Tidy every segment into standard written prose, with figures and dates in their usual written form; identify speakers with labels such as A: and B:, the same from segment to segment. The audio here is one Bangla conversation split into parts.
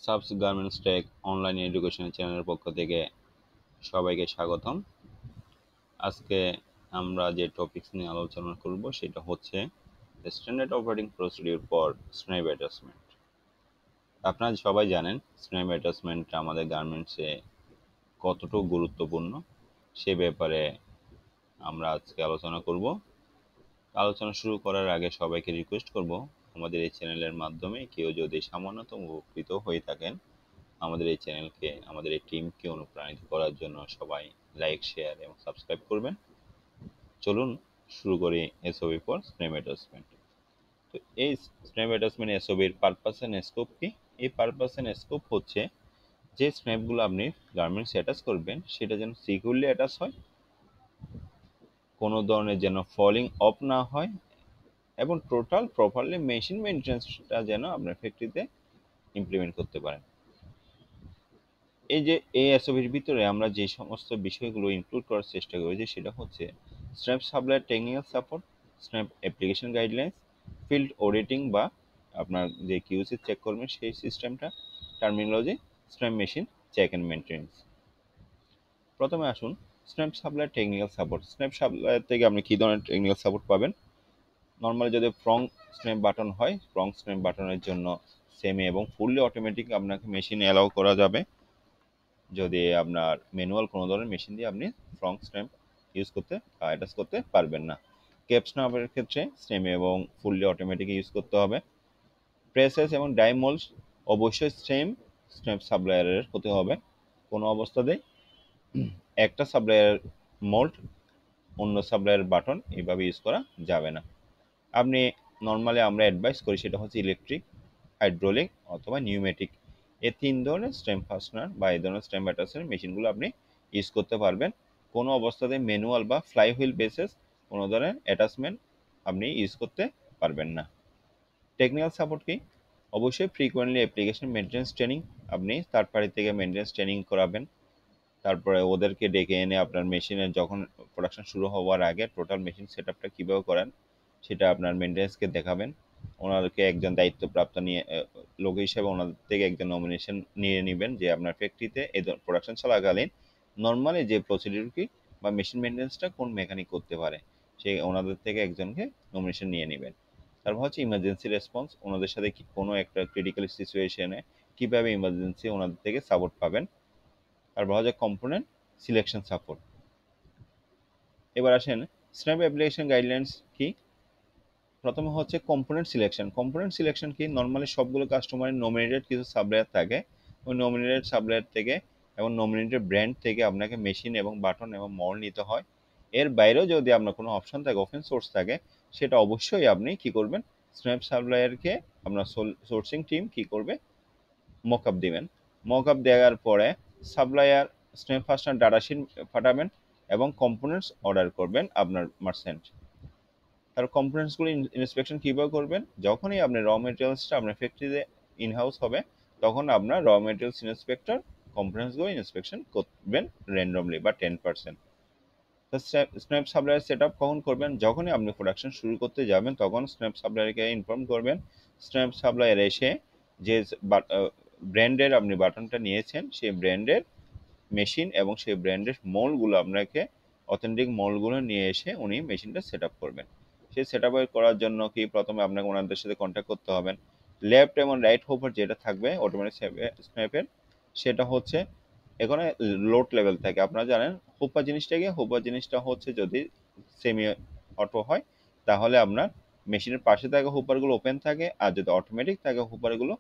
A: Subs garments tech online education চ্যানেলের পক্ষ থেকে সবাইকে স্বাগতম। আজকে আমরা যে টপিকস নিয়ে আলোচনা করব সেটা হচ্ছে standard operating procedure for snap attachment. আপনারা সবাই জানেন স্ন্যাপ অ্যাটাচমেন্ট আমাদের গার্মেন্টসে কতটুকু গুরুত্বপূর্ণ সে ব্যাপারে আমরা আজকে আলোচনা করব। আলোচনা শুরু করার আগে সবাইকে রিকোয়েস্ট করব, আমাদের এই চ্যানেলের মাধ্যমে কেউ যদি সামান্যতম উপকৃত হয়ে থাকেন, আমাদের এই চ্যানেলকে, আমাদের এই টিমকে অনুপ্রাণিত করার জন্য সবাই লাইক, শেয়ার এবং সাবস্ক্রাইব করবেন। চলুন শুরু করি এসওবি ফর স্ন্যাপ অ্যাটাচমেন্ট। তো এই স্ন্যাপ অ্যাটাচমেন্ট এসওবির পারপাস এন্ড স্কোপ কি? এই পারপাস এন্ড স্কোপ হচ্ছে যে স্ন্যাপগুলো আপনি গার্মেন্টস অ্যাটাচ করবেন সেটা যেন সিকিউরলি অ্যাটাচ হয়, কোনো ধরনের যেন ফলিং অফ না হয় এবং টোটাল প্রপারলি মেশিন মেনটেন্যান্সটা যেন আপনার ফ্যাক্টরিতে ইমপ্লিমেন্ট করতে পারেন। এই যে এই এসওপির ভিতরে আমরা যে সমস্ত বিষয়গুলো ইনক্লুড করার চেষ্টা করেছি সেটা হচ্ছে snap supplier technical support, snap application guidelines, field auditing বা আপনার যে কিউসি চেক করবেন সেই সিস্টেমটা, terminology, snap machine check and maintenance. প্রথমে আসুন snap supplier technical support. Snap supplier থেকে আপনি কী ধরনের টেকনিক্যাল সাপোর্ট পাবেন? নর্মালি যদি ফ্রং স্ন্যাপ বাটন হয়, ফ্রং স্ন্যাপ বাটনের জন্য সেমি এবং ফুললি অটোমেটিক আপনাকে মেশিন অ্যালাউ করা যাবে। যদি আপনার ম্যানুয়াল কোনো ধরনের মেশিন দিয়ে আপনি ফ্রং স্ন্যাপ ইউজ করতে অ্যাটাচ করতে পারবেন না। ক্যাপ স্ন্যাপের ক্ষেত্রে সেমি এবং ফুললি অটোমেটিক ইউজ করতে হবে। প্রেসেস এবং ডাই মোল্ডস অবশ্যই সেম স্ন্যাপ সাপ্লায়ারের হতে হবে। কোনো অবস্থাতেই একটা সাপ্লায়ার মোল্ড অন্য সাপ্লায়ার বাটন এইভাবে ইউজ করা যাবে না। আপনি নর্মালি আমরা অ্যাডভাইস করি সেটা হচ্ছে ইলেকট্রিক, হাইড্রোলিক অথবা নিউমেটিক, এই তিন ধরনের স্টেম ফাস্টনার বা এই ধরনের স্টেম অ্যাটাচের মেশিনগুলো আপনি ইউজ করতে পারবেন। কোনো অবস্থাতে ম্যানুয়াল বা ফ্লাই হুইল বেসেস কোনো ধরনের অ্যাটাচমেন্ট আপনি ইউজ করতে পারবেন না। টেকনিক্যাল সাপোর্ট কি? অবশ্যই ফ্রিকোয়েন্টলি অ্যাপ্লিকেশন মেনটেন্যান্স ট্রেনিং, আপনি থার্ড পার্টি থেকে মেনটেন্যান্স ট্রেনিং করাবেন। তারপরে ওদেরকে ডেকে এনে আপনার মেশিনের যখন প্রোডাকশন শুরু হওয়ার আগে টোটাল মেশিন সেট আপটা কীভাবে করেন সেটা আপনার মেনটেন্যান্সকে দেখাবেন। ওনাদেরকে একজন দায়িত্বপ্রাপ্ত নিয়ে লোক হিসেবে ওনাদের থেকে একজন নমিনেশন নিয়ে নেবেন যে আপনার ফ্যাক্টরিতে এই প্রোডাকশন চলাকালীন নর্মালি যে প্রসিডিউর কি বা মেশিন মেনটেন্যান্সটা কোন মেকানিক করতে পারে, সেই ওনাদের থেকে একজনকে নমিনেশন নিয়ে নেবেন। তারপর হচ্ছে ইমার্জেন্সি রেসপন্স, ওনাদের সাথে কোনো একটা ক্রিটিক্যাল সিচুয়েশনে কীভাবে ইমার্জেন্সি ওনাদের থেকে সাপোর্ট পাবেন। তারপর হচ্ছে কম্পোনেন্ট সিলেকশন সাপোর্ট। এবার আসেন স্ন্যাপ অ্যাপ্লিকেশন গাইডলাইন্স কি? প্রথমে হচ্ছে কম্পোনেন্ট সিলেকশন। কম্পোনেন্ট সিলেকশন কি? নর্মালি সবগুলো কাস্টমারের নমিনেটেড কিছু সাপ্লায়ার থাকে, ওই নমিনেটেড সাপ্লায়ার থেকে এবং নমিনেটেড ব্র্যান্ড থেকে আপনাকে মেশিন এবং বাটন এবং মল নিতে হয়। এর বাইরেও যদি আপনার কোনো অপশন থাকে, ওপেন সোর্স থাকে, সেটা অবশ্যই আপনি কি করবেন, স্ন্যাপ সাপ্লায়ারকে আপনার সোর্সিং টিম কি করবে, মকআপ দিবেন। মকআপ দেওয়ার পরে সাপ্লায়ার স্ন্যাপ ফাস্টনার ডাটাশিট পাঠাবেন এবং কম্পোনেন্টস অর্ডার করবেন আপনার মার্চেন্ট। তার কম্পোনেন্টসগুলো ইন্সপেকশন কীভাবে করবেন? যখনই আপনার র মেটেরিয়ালসটা আপনার ফ্যাক্টরিতে ইনহাউস হবে তখন আপনার র মেটেরিয়ালস ইন্সপেক্টর কম্পোনেন্টসগুলো ইন্সপেকশন করবেন র্যান্ডমলি বা 10%। তো স্ন্যাপ সাপ্লায়ার সেট আপ কখন করবেন? যখনই আপনি প্রোডাকশন শুরু করতে যাবেন তখন স্ন্যাপ সাপ্লায়ারকে ইনফর্ম করবেন। স্ন্যাপ সাপ্লায়ার এসে যে ব্র্যান্ডের আপনি বাটনটা নিয়েছেন সেই ব্র্যান্ডের মেশিন এবং সেই ব্র্যান্ডের মোল্ডগুলো আপনাকে অথেন্টিক মোল্ডগুলো নিয়ে এসে উনি মেশিনটা সেট আপ করবেন। সেই সেট আপ করার জন্য কি প্রথমে আপনাকে ওনাদের সাথে কন্ট্যাক্ট করতে হবে। লেফট এবং রাইট হোপার যেটা থাকবে অটোমেটিক স্ন্যাপের, সেটা হচ্ছে এখানে লোড লেভেল থাকে। আপনারা জানেন হোপার জিনিসটা কি? হোপার জিনিসটা হচ্ছে যদি সেমি অটো হয় তাহলে আপনার মেশিনের পাশে থাকা হোপারগুলো ওপেন থাকে, আর যদি অটোমেটিক থাকে হোপারগুলো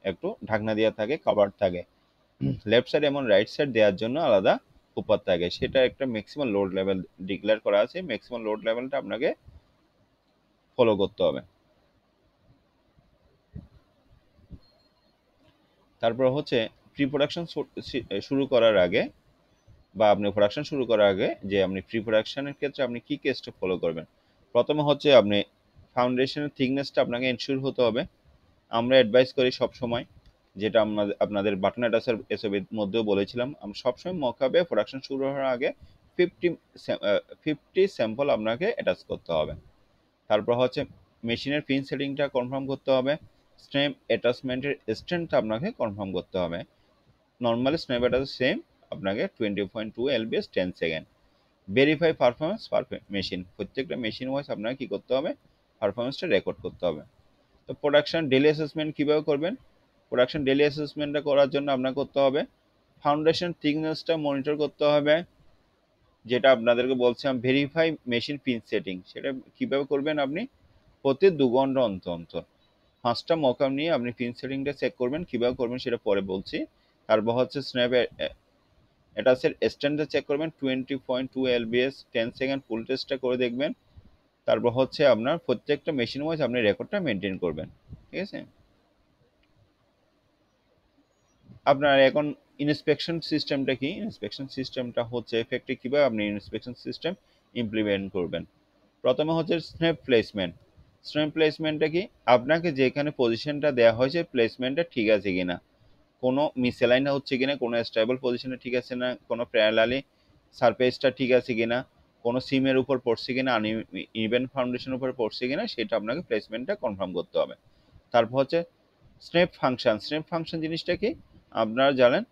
A: একটু ঢাকনা দেওয়া থাকে, কভার থাকে। লেফট সাইড এবং রাইট সাইড দেওয়ার জন্য আলাদা হোপার থাকে, সেটা একটা ম্যাক্সিমাম লোড লেভেল ডিক্লেয়ার করা আছে। ম্যাক্সিমাম লোড লেভেলটা আপনাকে ফলো করতে হবে। তারপর হচ্ছে প্রি প্রোডাকশন শুরু করার আগে বা আপনি প্রোডাকশন শুরু করার আগে যে আপনি প্রি প্রোডাকশনের ক্ষেত্রে আপনি কী স্টেপ ফলো করবেন? প্রথমে হচ্ছে আপনি ফাউন্ডেশনের থিকনেসটা আপনাকে এনশিওর হতে হবে। আমরা অ্যাডভাইস করি সবসময়, যেটা আপনাদের বাটন অ্যাটাচের এসবের মধ্যেও বলেছিলাম, আমরা সবসময় মকআপে প্রোডাকশন শুরু হওয়ার আগে 50 স্যাম্পল আপনাকে অ্যাটাচ করতে হবে। তারপর হচ্ছে মেশিনের পিন সেটিংটা কনফার্ম করতে হবে। স্ন্যাপ অ্যাটাচমেন্টের স্ট্রেংথ আপনাকে কনফার্ম করতে হবে। নর্মালি স্ন্যাপ অ্যাটাচ সেম, আপনাকে 20.2 এলবিএস 10 সেকেন্ড। ভেরিফাই পারফরমেন্স পার মেশিন, প্রত্যেকটা মেশিন ওয়াইজ আপনাকে কী করতে হবে, পারফরমেন্সটা রেকর্ড করতে হবে। তো প্রোডাকশন ডেলি অ্যাসেসমেন্ট কীভাবে করবেন? প্রোডাকশন ডেলি অ্যাসেসমেন্টটা করার জন্য আপনার করতে হবে ফাউন্ডেশন থিকনেসটা মনিটর করতে হবে, যেটা আপনাদেরকে বলছিলাম ভেরিফাই মেশিন পিন সেটিং, সেটা কীভাবে করবেন? আপনি প্রতি 2 ঘন্টা অন্তর অন্তর 5টা মকআপ নিয়ে আপনি পিন সেটিংটা চেক করবেন। কীভাবে করবেন সেটা পরে বলছি। তারপর হচ্ছে স্ন্যাপ অ্যাটাচের স্ট্যান্ডটা চেক করবেন 20.2 এলবিএস 10 সেকেন্ড ফুল টেস্টটা করে দেখবেন। তারপর হচ্ছে আপনার প্রত্যেকটা মেশিন ওয়াইজ আপনি রেকর্ডটা মেনটেন করবেন, ঠিক আছে? আপনার এখন ইন্সপেকশন সিস্টেমটা কি? ইন্সপেকশন সিস্টেমটা হচ্ছে এফেক্টিভ কীভাবে আপনি ইন্সপেকশন সিস্টেম ইমপ্লিমেন্ট করবেন। প্রথমে হচ্ছে স্ন্যাপ প্লেসমেন্ট। স্ন্যাপ প্লেসমেন্টটা কি? আপনাকে যেখানে পজিশনটা দেওয়া হয়েছে প্লেসমেন্টটা ঠিক আছে কিনা, কোনো মিসঅ্যালাইন হচ্ছে কিনা, কোনো স্টেবল পজিশনে ঠিক আছে না, কোনো প্যারালালি সারফেসটা ঠিক আছে কিনা, কোনো সিমের উপর পড়ছে কিনা, ইভেন ফাউন্ডেশনের উপর পড়ছে কিনা, সেটা আপনাকে প্লেসমেন্টটা কনফার্ম করতে হবে। তারপর হচ্ছে স্ন্যাপ ফাংশন। স্ন্যাপ ফাংশন জিনিসটা কি? আপনারা জানেন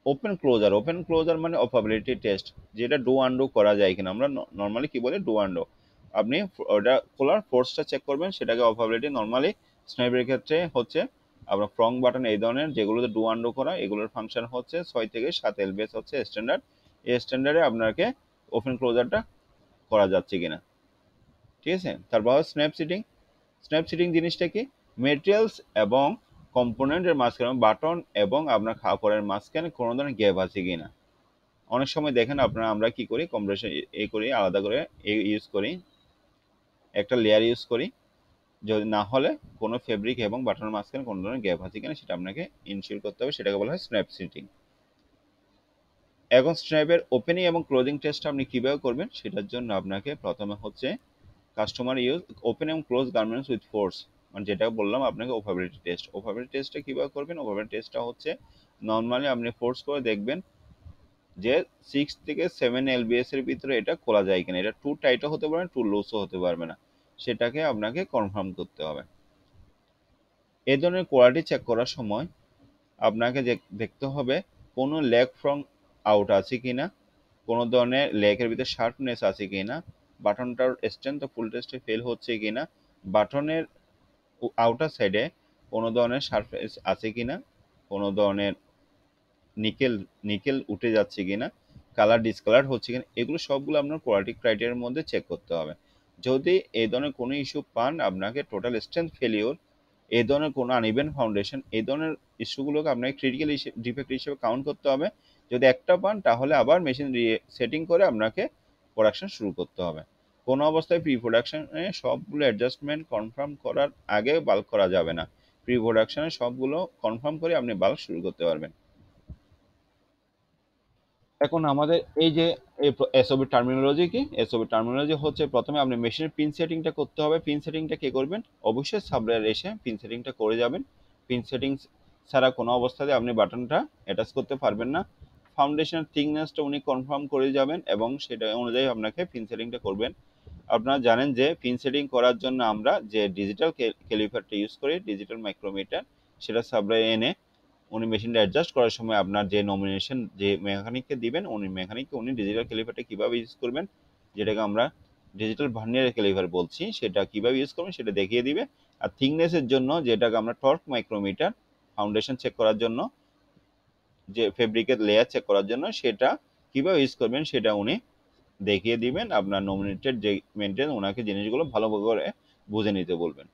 A: ওপেন ক্লোজার। ওপেন ক্লোজার মানে অপাবিলিটি টেস্ট, যেটা ডু আন্ডু করা যায় কিনা। আমরা নর্মালি কি বলি, ডু আন্ডু। আপনি ওটা খোলার ফোর্সটা চেক করবেন, সেটাকে অপাবিলিটি। নর্মালি স্ন্যাপের ক্ষেত্রে হচ্ছে আপনার ফ্রং বাটন এই ধরনের যেগুলোতে ডু আন্ডু করা, এগুলোর ফাংশন হচ্ছে 6 থেকে 7 এলবিএস হচ্ছে স্ট্যান্ডার্ড। এই স্ট্যান্ডার্ডে আপনাকে ওপেন ক্লোজারটা করা যাচ্ছে কিনা, ঠিক আছে? তারপর স্ন্যাপ সিটিং। স্ন্যাপ সিটিং জিনিসটা কি? মেটেরিয়ালস এবং কম্পোনেন্টের মাঝখানে বাটন এবং আপনার কাপড়ের মাঝখানে কোনো ধরনের গ্যাপ আছে কিনা। অনেক সময় দেখেন আপনারা, আমরা কি করি, কম্প্রেশন করি, আলাদা করে ইউজ করি, একটা লেয়ার ইউজ করি। যদি না হলে কোনো ফেব্রিক এবং বাটনের মাঝখানে কোনো ধরনের গ্যাপ আছে কিনা সেটা আপনাকে ইনশিওর করতে হবে, সেটাকে বলা হয় স্ন্যাপ সিটিং। এখন স্ন্যাপের ওপেনিং এবং ক্লোজিং টেস্ট আপনি কীভাবে করবেন সেটার জন্য আপনাকে প্রথমে হচ্ছে কাস্টমার ইউজ ওপেন এবং ক্লোজ গার্মেন্টস উইথ ফোর্স, মানে যেটা বললাম আপনাকে ওভারবিলিটি টেস্ট। ওভারবিলিটি টেস্টটা কীভাবে করবেন? ওভারবিলিটি টেস্টটা হচ্ছে নর্মালি আপনি ফোর্স করে দেখবেন যে 6 থেকে 7 এলবিএস এর ভিতরে এটা খোলা যায় কিনা। এটা টু টাইটও হতে পারে, টু লুজও হতে পারবে না, সেটাকে আপনাকে কনফার্ম করতে হবে। এই ধরনের কোয়ালিটি চেক করার সময় আপনাকে দেখতে হবে কোনো লেগ ফ্রম আউট আছে কিনা, কোনো ধরনের লেগের ভিতরে শার্পনেস আছে কিনা, বাটনটার স্ট্রেংথ ফুল টেস্টে ফেল হচ্ছে কিনা, বাটনের আউটার সাইডে কোনো ধরনের সারফেস আছে কিনা, কোনো ধরনের নিকেল নিকেল উঠে যাচ্ছে কিনা, কালার ডিসকালার হচ্ছে কিনা, এগুলো সবগুলো আপনার কোয়ালিটি ক্রাইটেরিয়ার মধ্যে চেক করতে হবে। যদি এই ধরনের কোনো ইস্যু পান, আপনাকে টোটাল স্ট্রেংথ ফেলিওর, এই ধরনের কোনো আনইভেন ফাউন্ডেশন, এই ধরনের ইস্যুগুলোকে আপনাকে ক্রিটিক্যাল ডিফেক্ট হিসেবে কাউন্ট করতে হবে। যদি একটা পান তাহলে আবার মেশিন সেটিং করে আপনাকে প্রোডাকশন শুরু করতে হবে। কোনো অবস্থায় প্রি প্রোডাকশনে সবগুলো অ্যাডজাস্টমেন্ট কনফার্ম করার আগে বাল্ক করা যাবে না। প্রি প্রোডাকশনে সবগুলো কনফার্ম করে আপনি বাল্ক শুরু করতে পারবেন। এখন আমাদের এই যে এসওবি টার্মিনোলজি কি? এসওবি টার্মিনোলজি হচ্ছে প্রথমে আপনি মেশিনের পিন সেটিংটা করতে হবে। পিন সেটিংটা কে করবেন? অবশ্যই সাপ্লায়ার এসে পিন সেটিংটা করে যাবেন। পিন সেটিংস ছাড়া কোনো অবস্থাতে আপনি বাটনটা অ্যাটাচ করতে পারবেন না। ফাউন্ডেশনের থিকনেসটা উনি কনফার্ম করে যাবেন এবং সেটা অনুযায়ী আপনাকে পিন সেটিংটা করবেন। আপনারা জানেন যে পিন সেটিং করার জন্য আমরা যে ডিজিটাল ক্যালিপারটা ইউজ করি, ডিজিটাল মাইক্রোমিটার, সেটা সাপ্লাই এনে উনি মেশিনটা অ্যাডজাস্ট করার সময় আপনার যে নমিনেশন যে মেকানিককে দিবেন, উনি ডিজিটাল ক্যালিপারটা কীভাবে ইউজ করবেন, যেটাকে আমরা ডিজিটাল ভার্নিয়ার ক্যালিপার বলছি, সেটা কীভাবে ইউজ করবেন সেটা দেখিয়ে দিবে। আর থিকনেসের জন্য যেটাকে আমরা টর্ক মাইক্রোমিটার, ফাউন্ডেশন চেক করার জন্য, যে ফেব্রিকের লেয়ার চেক করার জন্য, সেটা কীভাবে ইউজ করবেন সেটা উনি দেখিয়ে দিবেন। আপনার নমিনেটেড যে মেনটেন, ওনাকে জিনিসগুলো ভালো করে বুঝে নিতে বলবেন।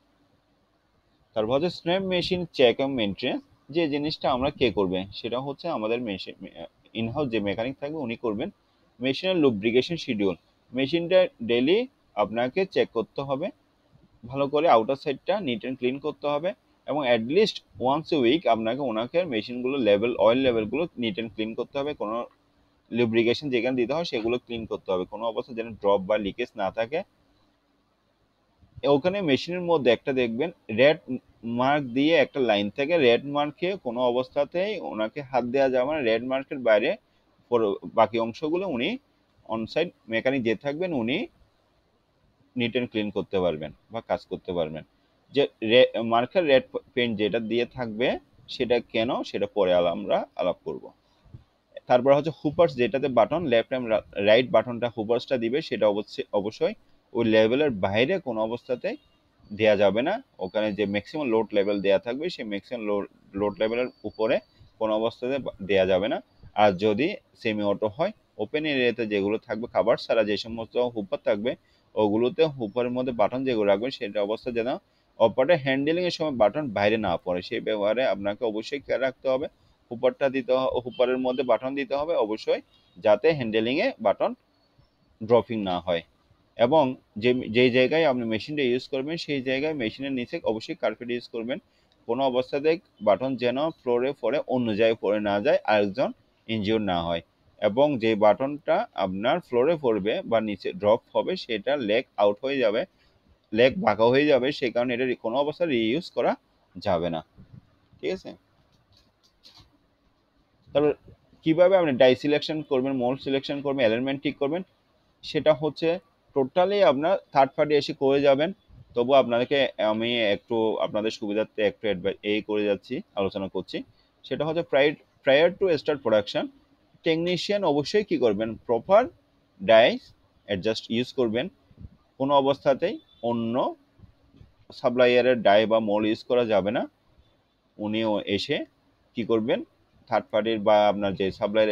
A: তারপর হচ্ছে স্ন্যাপ মেশিন চেক এবং মেনটেন্স। যে জিনিসটা আমরা কে করবে সেটা হচ্ছে আমাদের মেশিন ইনহাউস যে মেকানিক থাকবে উনি করবেন। মেশিনের লুব্রিকেশন শিডিউল, মেশিনটা ডেলি আপনাকে চেক করতে হবে ভালো করে, আউটার সাইডটা নিট অ্যান্ড ক্লিন করতে হবে এবং অ্যাটলিস্ট ওয়ান্স এ উইক আপনাকে ওনাকে মেশিনগুলো লেভেল অয়েল লেভেলগুলো নিট অ্যান্ড ক্লিন করতে হবে। কোনো লুব্রিকেশন যেখানে দিতে হয় সেগুলো ক্লিন করতে হবে, কোনো অবস্থা যেন ড্রপ বা লিকেজ না থাকে। ওখানে মেশিনের মধ্যে একটা দেখবেন রেড মার্ক দিয়ে একটা লাইন থাকে, রেড মার্কে কোনো অবস্থাতেই ওনাকে হাত দেওয়া যাবে না। রেড মার্কের বাইরে বাকি অংশগুলো উনি অনসাইড মেকানিক যে থাকবেন উনি নিট অ্যান্ড ক্লিন করতে পারবেন বা কাজ করতে পারবেন। যে মার্কার রেড পেন্ট যেটা দিয়ে থাকবে সেটা কেন, সেটা পরে আমরা আলাপ করব। তারপর হচ্ছে হুপার্স, যেটাতে বাটন লেফট এন্ড রাইট বাটনটা হুপার্সটা দিবে, সেটা অবশ্যই ওই লেভেলের বাইরে কোনো অবস্থাতে দেয়া যাবে না। ওখানে যে ম্যাক্সিমাম লোড লেভেল দেয়া থাকবে সেই ম্যাক্সিমাম লোড লেভেলের উপরে কোনো অবস্থাতে দেয়া যাবে না। আর যদি সেমি অটো হয়, ওপেন এরিয়াতে যেগুলো থাকবে খাবার ছাড়া যে সমস্ত হুপার থাকবে ওগুলোতে হুপারের মধ্যে বাটন যেগুলো রাখবেন সেটা অবস্থা যেন অপারেটর হ্যান্ডেলিং এর সময় বাটন বাইরে না পড়ে, সেই ব্যবহারে আপনাকে অবশ্যই খেয়াল রাখতে হবে। হুপারটা দিতে হুপারের মধ্যে বাটন দিতে হবে অবশ্যই, যাতে হ্যান্ডেলিং এ বাটন ড্রপিং না হয়। এবং যেই জায়গায় আপনি মেশিনটা ইউজ করবেন সেই জায়গায় মেশিনের নিচে অবশ্যই কার্পেট ইউজ করবেন। কোনো অবস্থাতে বাটন যেন ফ্লোরে পড়ে অন্য জায়গায় পড়ে না যায়, আরেকজন ইনজিওর না হয়। এবং যে বাটনটা আপনার ফ্লোরে পড়বে বা নিচে ড্রপ হবে সেটা লেগ আউট হয়ে যাবে, লেগ বাঁকা হয়ে যাবে, সেই কারণে এটা কোনো অবস্থায় রিইউজ করা যাবে না। ঠিক আছে। তারপর কিভাবে আপনি ডাই সিলেকশন করবেন, মোল্ড সিলেকশন করবেন, অ্যালাইনমেন্ট ঠিক করবেন, সেটা হচ্ছে টোটালি আপনার থার্ড পার্টি এসে করে যাবেন। তবু আপনাদেরকে আমি একটু আপনাদের সুবিধার্থে একটু এই করে যাচ্ছি, আলোচনা করছি। সেটা হচ্ছে prior to start production technician অবশ্যই কি করবেন, প্রপার ডাইস অ্যাডজাস্ট ইউজ করবেন। কোনো অবস্থাতেই অন্য সাপ্লায়ারের ডাই বা মোল ইউজ করা যাবে না। উনিও এসে কি করবেন, থার্ড পার্টির বা আপনার যে সাপ্লায়ার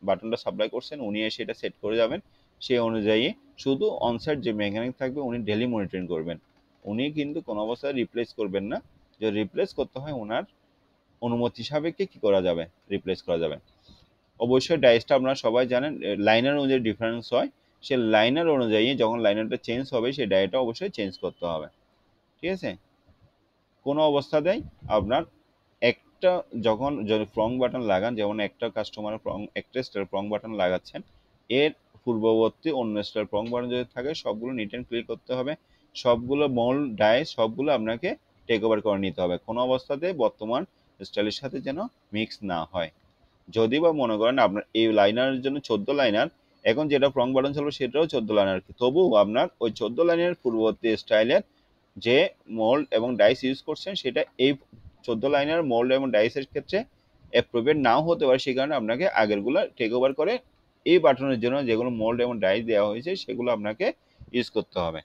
A: বাটনটা সাপ্লাই করছেন উনি এসে এটা সেট করে যাবেন। সেই অনুযায়ী শুধু অনসাইট যে মেকানিক থাকবে উনি ডেলি মনিটরিং করবেন। উনি কিন্তু কোনো অবস্থায় রিপ্লেস করবেন না। যদি রিপ্লেস করতে হয় ওনার অনুমতি সাপেক্ষে কি করা যাবে, রিপ্লেস করা যাবে। অবশ্যই ডাইসটা আপনারা সবাই জানেন লাইনার অনুযায়ী ডিফারেন্স হয়, সে লাইনার অনুযায়ী যখন লাইনারটা চেঞ্জ হবে সেই ডাইটা অবশ্যই চেঞ্জ করতে হবে। ঠিক আছে। কোনো অবস্থাতেই আপনার একটা যখন যদি প্রং বাটন লাগান, যেমন একটা কাস্টমার একটা স্টার প্রং বাটন লাগাচ্ছেন, এর পূর্ববর্তী অন্য স্টার প্রং বাটন যদি থাকে সবগুলো নিট অ্যান্ড ক্লিয়ার করতে হবে। সবগুলো মোল্ড ডাই সবগুলো আপনাকে টেক ওভার করে নিতে হবে, কোনো অবস্থাতে বর্তমান স্টাইলের সাথে যেন মিক্স না হয়। যদি বা মনে করেন আপনার এই লাইনারের জন্য 14 লাইনার, এখন যেটা প্রং বাটন চলবে সেটাও 14 লাইনার, তবু আপনার ওই 14 লাইনের পূর্ববর্তী স্টাইলের যে মোল্ড এবং ডাইস ইউজ করছেন সেটা এই 14 লাইনের মোল্ড এবং ডাইসের ক্ষেত্রে অ্যাপ্রোপ্রিয়েট নাও হতে পারে, সেই কারণে আপনাকে আগেরগুলো টেক ওভার করে এই বাটনের জন্য যেগুলো মোল্ড এবং ডাইস দেওয়া হয়েছে সেগুলো আপনাকে ইউজ করতে হবে।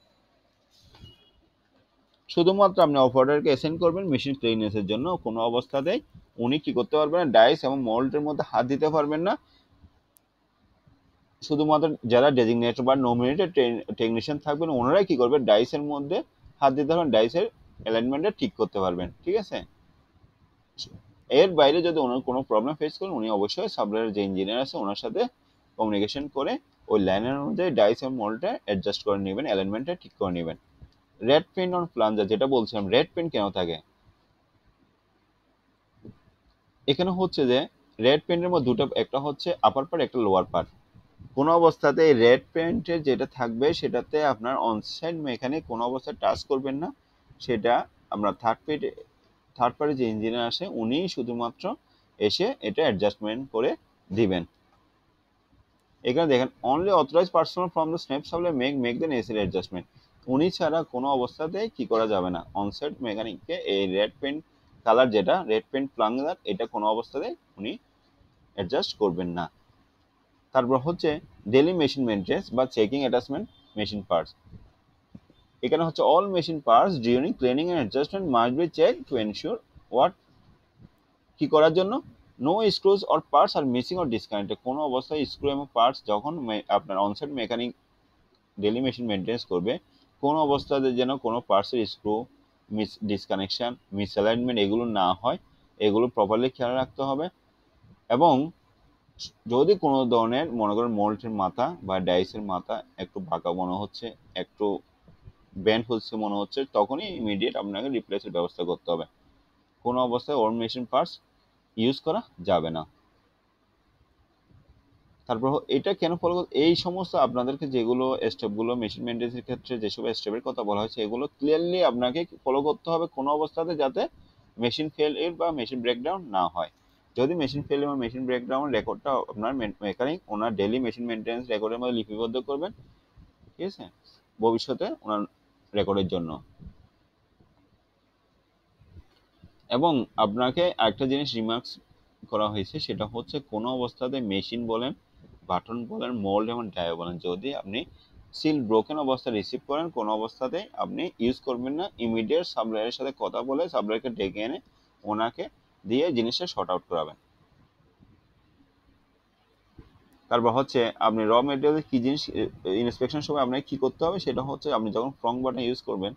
A: শুধুমাত্র আপনি অপারেটরকে অ্যাসাইন করবেন মেশিন ক্লিননেসের জন্য, কোনো অবস্থাতেই উনি কি করতে পারবেন না, ডাইস এবং মোল্ডের মধ্যে হাত দিতে পারবেন না। শুধুমাত্র যারা ডেজিগনেটেড বা নমিনেটেড টেকনিশিয়ান থাকবেন ওনারাই কি করবেন, ডাইসের মধ্যে হাত দিতে পারবেন, ডাইসের অ্যালাইনমেন্টটা ঠিক করতে পারবেন। ঠিক আছে। এর বাইরে যদি ওনার কোনো প্রবলেম ফেস করেন উনি অবশ্যই সাপ্লায়ার যে ইঞ্জিনিয়ার আছে ওনার সাথে কমিউনিকেশন করে ওই লাইনের অনুযায়ী ডাইস এবং মোল্ডটা অ্যাডজাস্ট করে নেবেন, অ্যালাইনমেন্টটা ঠিক করে নেবেন। রেড পেন্ট অন প্লাঞ্জার, যেটা বলছিলাম রেড পেন্ট কেন থাকে, এখানে হচ্ছে যে রেড পেন্টের মধ্যে দুটো, একটা হচ্ছে আপার পার্ট একটা লোয়ার পার্ট। কোনো অবস্থাতে এই রেড পেন্টের যেটা থাকবে সেটাতে আপনার অনসাইড মেকানিক কোনো অবস্থায় টাচ করবেন না, সেটা আমরা থার্ড পার্টি যে ইঞ্জিনিয়ার আসে উনি শুধুমাত্র এসে এটা অ্যাডজাস্টমেন্ট করে দিবেন। এখানে দেখেন only authorise personnel from the snap supply make the necessary adjustment, উনি ছাড়া কোনো অবস্থাতেই কি করা যাবে না, অনসাইট মেকানিককে এই রেড পেন্ট কালার যেটা রেড পেন্ট প্লাঙ্গার এটা কোনো অবস্থাতেই উনি অ্যাডজাস্ট করবেন না। তারপর হচ্ছে ডেইলি মেশিন মেনটেন্স বা চেকিং অ্যাটাচমেন্ট মেশিন পার্টস, এখানে হচ্ছে all machine parts during cleaning and adjustment must be check to ensure what, কি করার জন্য, no screws or parts are missing or disconnected, কোনো অবস্থায় স্ক্রু এবং পার্টস যখন আপনার onsite mechanic daily machine maintenance করবে কোনো অবস্থাতে যেন কোনো পার্টসের স্ক্রু ডিসকানেকশন মিসঅ্যালাইনমেন্ট এগুলো না হয়, এগুলো প্রপারলি খেয়াল রাখতে হবে। এবং যদি কোনো ধরনের মনে করেন মোল্টের মাথা বা ডাইসের মাথা একটু বাঁকা মনে হচ্ছে, একটু ব্যান্ড হচ্ছে মনে হচ্ছে, তখনই ইমিডিয়েট আপনাকে রিপ্লেসের ব্যবস্থা করতে হবে, কোনো অবস্থায় ওর মেশিন পার্টস ইউজ করা যাবে না। তারপর এটা কেন ফলো, এই সমস্ত আপনাদেরকে যেগুলো স্টেপগুলো মেশিন মেনটেন্সের ক্ষেত্রে যেসব স্টেপের কথা বলা হয়েছে এগুলো ক্লিয়ারলি আপনাকে ফলো করতে হবে কোনো অবস্থাতে, যাতে মেশিন ফেলিওর বা মেশিন ব্রেকডাউন না হয়। যদি মেশিন ফেলিওর বা মেশিন ব্রেকডাউন রেকর্ডটা আপনার মেকানিক ওনার ডেইলি মেশিন মেনটেন্স রেকর্ডের মধ্যে লিপিবদ্ধ করবেন। ঠিক আছে, ভবিষ্যতে ওনার রেকর্ডের জন্য। এবং আপনাকে আরেকটা জিনিস রিমার্কস করা হয়েছে, সেটা হচ্ছে কোনো অবস্থাতে মেশিন বলেন, বাটন বলেন, মোল্ড এবং ডায়ো বলেন, যদি আপনি সিল ব্রোকেন অবস্থায় রিসিভ করেন, কোনো অবস্থাতেই আপনি ইউজ করবেন না। ইমিডিয়েট সাপ্লায়ারের সাথে কথা বলে সাপ্লায়ারকে ডেকে এনে ওনাকে দিয়ে জিনিসটা শর্ট আউট করাবেন। তারপর হচ্ছে আপনি র মেটেরিয়াল কি জিনিস ইন্সপেকশন সময় আপনাকে কি করতে হবে, সেটা হচ্ছে আপনি যখন ফ্রং বাটন ইউজ করবেন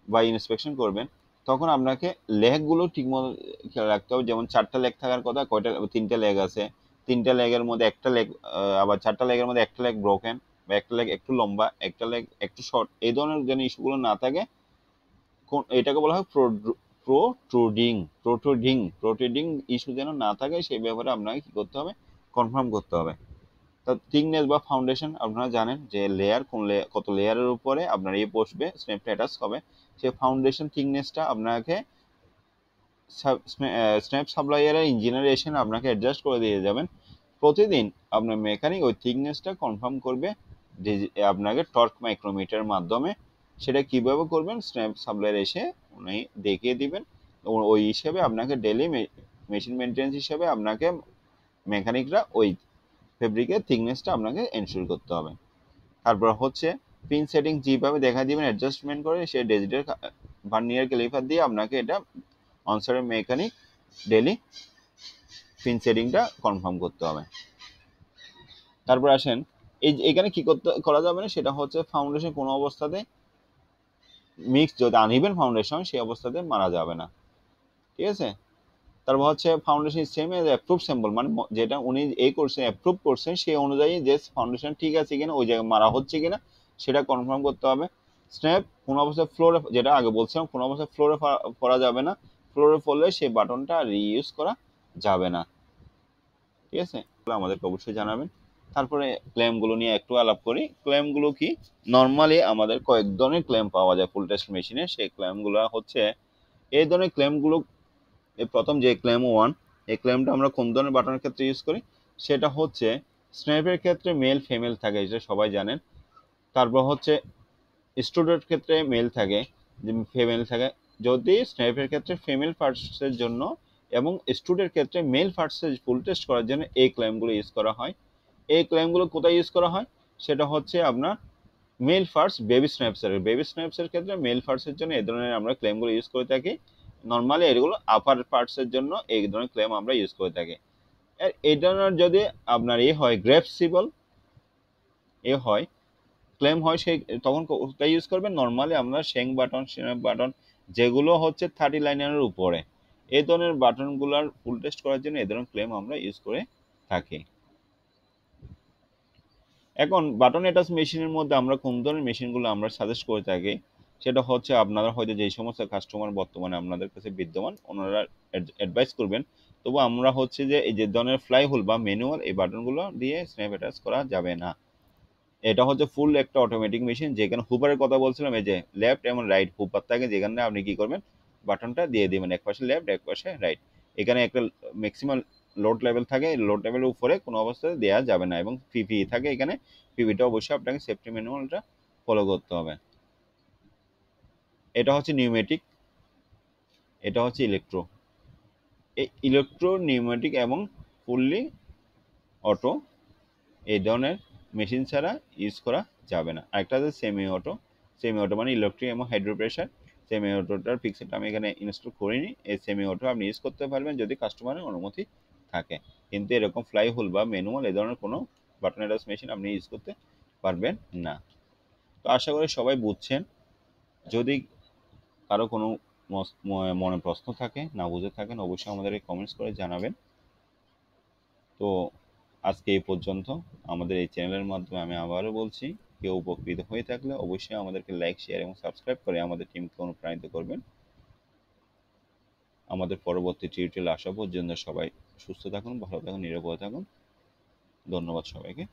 A: বা ইন্সপেকশন করবেন, তখন আপনাকে লেগগুলো ঠিকমতো খেয়াল রাখতে হবে। যেমন 4টা লেগ থাকার কথা, কয়টা 3টে লেগ আছে, 3টে লেগের মধ্যে একটা লেগ, আবার 4টা লেগের মধ্যে একটা লেগ ব্রোকেন, বা একটা লেগ একটু লম্বা, একটা লেগ একটু শর্ট, এই ধরনের যেন ইস্যুগুলো না থাকে। এটাকে বলা হয় প্রোট্রুডিং ইস্যু যেন না থাকে, সেই ব্যাপারে আপনাকে কি করতে হবে, কনফার্ম করতে হবে। তা থিকনেস বা ফাউন্ডেশন আপনারা জানেন যে লেয়ার কত লেয়ারের উপরে আপনার বসবে, স্ন্যাপটা অ্যাটাচ হবে, সেই ফাউন্ডেশন থিকনেসটা আপনাকে স্ন্যাপ সাপ্লায়ারের ইঞ্জিনিয়ার এসে আপনাকে অ্যাডজাস্ট করে দিয়ে যাবেন। প্রতিদিন আপনার মেকানিক ওই থিকনেসটা কনফার্ম করবে আপনাকে টর্ক মাইক্রোমিটারের মাধ্যমে। সেটা কিভাবে করবেন, স্ন্যাপ সাপ্লায়ার এসে উনি দেখিয়ে দিবেন। ওই হিসেবে আপনাকে ডেলি মেশিন মেনটেন্স হিসেবে আপনাকে মেকানিকরা ওই ফেব্রিকের থিকনেসটা আপনাকে এনশিওর করতে হবে। তারপর হচ্ছে পিন সেটিং যেভাবে দেখা দিবেন অ্যাডজাস্টমেন্ট করে, সেই ডিজিটাল ভার্নিয়ার ক্যালিপার দিয়ে আপনাকে এটা অনসাইড মেকানিক ডেলি পিন সেটিংটা কনফার্ম করতে হবে। তারপর আসেন এখানে কি করা যাবে না, সেটা হচ্ছে ফাউন্ডেশন কোনো অবস্থাতে মিক্স, যদি আনইভেন ফাউন্ডেশন সেই অবস্থাতে মারা যাবে না, ঠিক আছে। তারপর হচ্ছে foundation same as approve sample, মানে যেটা উনি করছেন অ্যাপ্রুভ করছেন সেই অনুযায়ী যে ফাউন্ডেশন ঠিক আছে কিনা, ওই জায়গায় মারা হচ্ছে কিনা সেটা কনফার্ম করতে হবে। স্ন্যাপ কোনো অবস্থায় ফ্লোরে, যেটা আগে বলছিলাম, কোনো অবস্থায় ফ্লোরে করা যাবে না। ফ্লোরে পড়লে সেই বাটনটা রিইউজ করা যাবে না, ঠিক আছে। আমাদেরকে অবশ্যই জানাবেন। তারপরে ক্লেমগুলো নিয়ে একটু আলাপ করি। ক্লেমগুলো কি, নর্মালি আমাদের কয়েক ধরনের ক্লেম পাওয়া যায় ফুল টেস্ট মেশিনে। সেই ক্লেমগুলো হচ্ছে এই ধরনের ক্লেমগুলো, প্রথম যে ক্লেম 1, এই ক্লেমটা আমরা কোন ধরনের বাটনের ক্ষেত্রে ইউজ করি, সেটা হচ্ছে স্ন্যাপের ক্ষেত্রে মেল ফিমেল থাকে, এটা সবাই জানেন। তারপর হচ্ছে স্টুডেন্ট ক্ষেত্রে মেল থাকে, যে ফিমেল থাকে। যদি স্ন্যাপের ক্ষেত্রে ফিমেল পার্টসের জন্য এবং স্টুডেন্ট ক্ষেত্রে মেল পার্টসের ফুল টেস্ট করার জন্য এই ক্লেমগুলো ইউজ করা হয়। এই ক্লেমগুলো কোথায় ইউজ করা হয়, সেটা হচ্ছে আপনার মেল ফার্স্ট বেবি স্ন্যাপসের ক্ষেত্রে মেল ফার্স্টের জন্য এই ধরনের আমরা ক্লেমগুলো ইউজ করে থাকি। নর্মালি এগুলো আপার পার্টসের জন্য এই ধরনের ক্লেম আমরা ইউজ করে থাকি। আর এই ধরনের যদি আপনার হয় গ্রেপসিবল হয়, ক্লেম হয়, সেই তখন কোথায় ইউজ করবেন, নর্মালি আমরা স্ন্যাপ বাটন যেগুলো হচ্ছে 30 লাইনের উপরে, এই ধরনের বাটনগুলোর ফুল টেস্ট করার জন্য এই ধরনের ক্লেম আমরা ইউজ করে থাকি। এখন বাটন অ্যাটাচ মেশিনের মধ্যে আমরা কোন ধরনের মেশিনগুলো আমরা সাজেস্ট করে থাকি, সেটা হচ্ছে আপনারা হয়তো যেই সমস্ত কাস্টমার বর্তমানে আপনাদের কাছে বিদ্যমান, ওনারা অ্যাডভাইস করবেন। তবু আমরা হচ্ছে যে এই যে ধরনের ফ্লাই হুল বা ম্যানুয়াল এই বাটনগুলো দিয়ে স্ন্যাপ অ্যাটাচ করা যাবে না। এটা হচ্ছে ফুল একটা অটোমেটিক মেশিন, যেখানে হুপারের কথা বলছিলাম, এই যে লেফট এবং রাইট হুপার থাকে, যেখানে আপনি কি করবেন, বাটনটা দিয়ে দিবেন এক পাশে লেফট এক পাশে রাইট। এখানে একটা ম্যাক্সিমাম লোড লেভেল থাকে, লোড লেভেলের উপরে কোনো অবস্থায় দেওয়া যাবে না, এবং পিপি থাকে এখানে। পিপিটা অবশ্যই আপনাকে সেফটি ম্যানুয়ালটা ফলো করতে হবে। এটা হচ্ছে নিউমেটিক, এটা হচ্ছে ইলেকট্রো। এই ইলেকট্রো, নিউমেটিক এবং ফুললি অটো এই ধরনের মেশিন ছাড়া ইউজ করা যাবে না। আরেকটা আছে সেমি অটো মানে ইলেকট্রিক এবং হাইড্রো প্রেশার। সেমি অটোটার পিক্সেলটা আমি এখানে ইনস্টল করিনি। এই সেমি অটো আপনি ইউজ করতে পারবেন যদি কাস্টমারের অনুমতি থাকে, কিন্তু এরকম ফ্লাই হুল বা ম্যানুয়াল এই ধরনের কোনো বাটন অ্যাটাচ মেশিন আপনি ইউজ করতে পারবেন না। তো আশা করি সবাই বুঝছেন। যদি কারো কোনো মনে প্রশ্ন থাকে, না বুঝে থাকেন, অবশ্যই আমাদেরকে কমেন্টস করে জানাবেন। তো আজকে এই পর্যন্ত। আমাদের এই চ্যানেলের মাধ্যমে আমি আবারও বলছি, কেউ উপকৃত হয়ে থাকলে অবশ্যই আমাদেরকে লাইক, শেয়ার এবং সাবস্ক্রাইব করে আমাদের টিমকে অনুপ্রাণিত করবেন। আমাদের পরবর্তী টিউটোরিয়াল আসা পর্যন্ত সবাই সুস্থ থাকুন, ভালো থাকুন, নিরাপদে থাকুন। ধন্যবাদ সবাইকে।